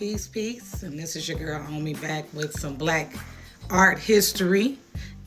Peace, peace. And this is your girl Omi back with some Black art history.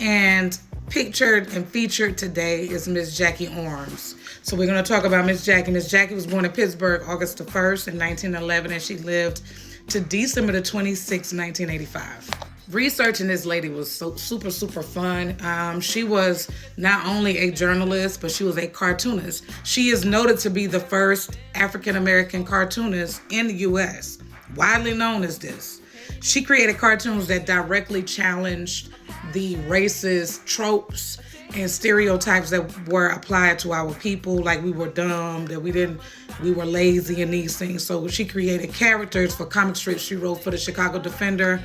And pictured and featured today is Miss Jackie Orms. So we're going to talk about Miss Jackie. Miss Jackie was born in Pittsburgh August the 1st in 1911, and she lived to December the 26th, 1985. Researching this lady was so super fun. She was not only a journalist, but she was a cartoonist. She is noted to be the first African-American cartoonist in the U.S., widely known as this. She created cartoons that directly challenged the racist tropes and stereotypes that were applied to our people, like we were dumb, that we were lazy and these things. So she created characters for comic strips she wrote for the Chicago Defender,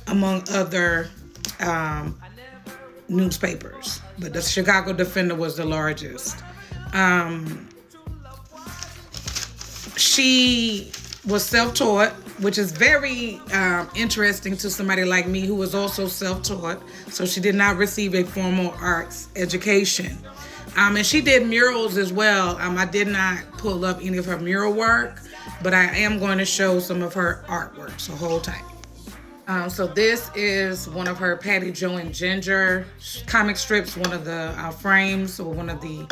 among other newspapers. But the Chicago Defender was the largest. She was self-taught, which is very interesting to somebody like me who was also self-taught. So she did not receive a formal arts education. And she did murals as well. I did not pull up any of her mural work, but I am going to show some of her artwork, so hold tight. So this is one of her Patty Joe and Ginger comic strips, one of the frames, or one of the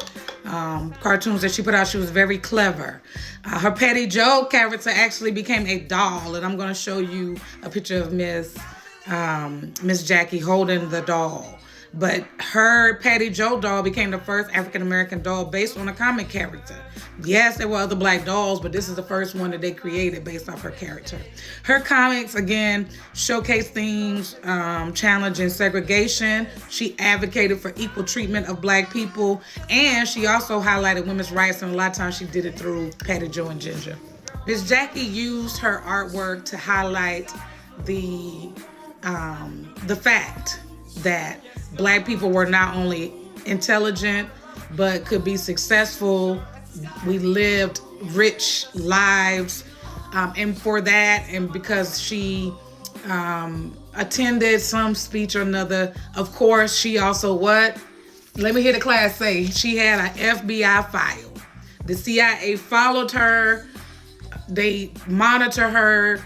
cartoons that she put out. She was very clever. Her Patty Joe character actually became a doll, and I'm going to show you a picture of Miss Jackie holding the doll. But her Patty Joe doll became the first African-American doll based on a comic character. Yes, there were other black dolls, but this is the first one that they created based off her character. Her comics, again, showcase themes challenging segregation. She advocated for equal treatment of black people, and she also highlighted women's rights, and a lot of times she did it through Patty Joe and Ginger. Miss Jackie used her artwork to highlight the fact that black people were not only intelligent, but could be successful. We lived rich lives. And for that, and because she attended some speech or another, of course, she also what? Let me hear the class say. She had an FBI file. The CIA followed her. They monitor her.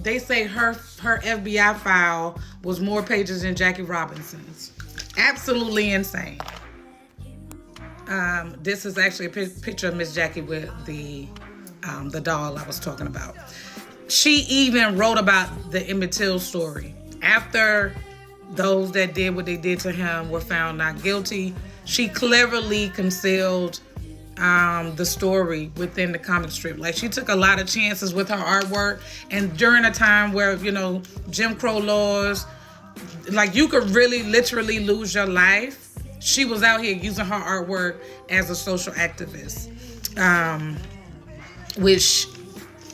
They say her FBI file was more pages than Jackie Robinson's. Absolutely insane. This is actually a picture of Miss Jackie with the doll I was talking about. She even wrote about the Emmett Till story. After those that did what they did to him were found not guilty, she cleverly concealed the story within the comic strip. Like, she took a lot of chances with her artwork, and during a time where, Jim Crow laws, like, you could really literally lose your life, she was out here using her artwork as a social activist, which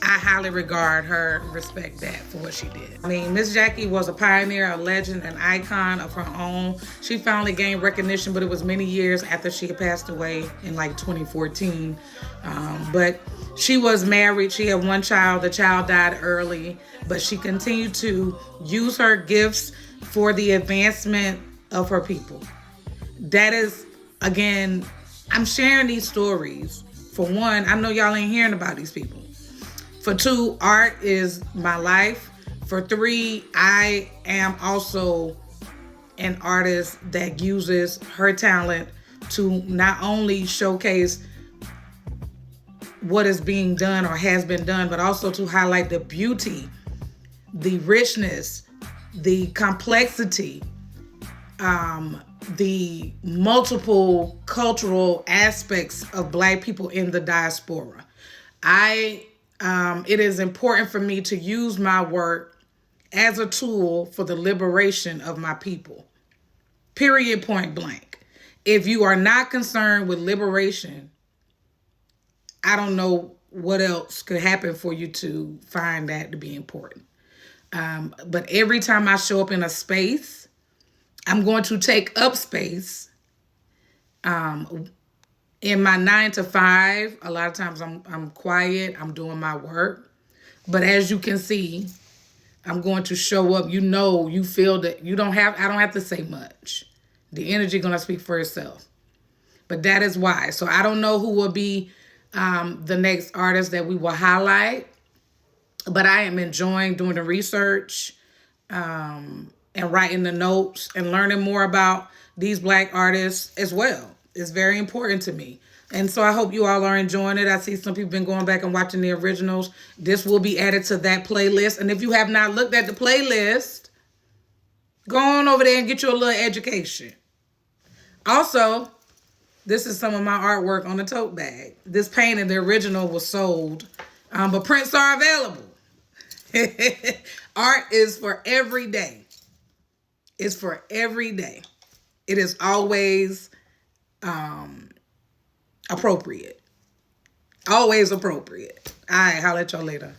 I highly regard her, respect that for what she did. I mean, Miss Jackie was a pioneer, a legend, an icon of her own. She finally gained recognition, but it was many years after she had passed away in like 2014. But she was married. She had one child. The child died early, but she continued to use her gifts for the advancement of her people. That is, again, I'm sharing these stories. For one, I know y'all ain't hearing about these people. For two, art is my life. For three, I am also an artist that uses her talent to not only showcase what is being done or has been done, but also to highlight the beauty, the richness, the complexity, the multiple cultural aspects of black people in the diaspora. It is important for me to use my work as a tool for the liberation of my people. Period, point blank. If you are not concerned with liberation, I don't know what else could happen for you to find that to be important. But every time I show up in a space, I'm going to take up space. In my 9 to 5, a lot of times I'm quiet, I'm doing my work. But as you can see, I'm going to show up. You feel that I don't have to say much. The energy gonna speak for itself. But that is why. So I don't know who will be the next artist that we will highlight. But I am enjoying doing the research and writing the notes and learning more about these Black artists as well. It's very important to me. And so I hope you all are enjoying it. I see some people been going back and watching the originals. This will be added to that playlist. And if you have not looked at the playlist, go on over there and get you a little education. Also, this is some of my artwork on the tote bag. This painting, the original, was sold, but prints are available. Art is for every day. It's for every day. It is always appropriate. Always appropriate. All right, holla at y'all later.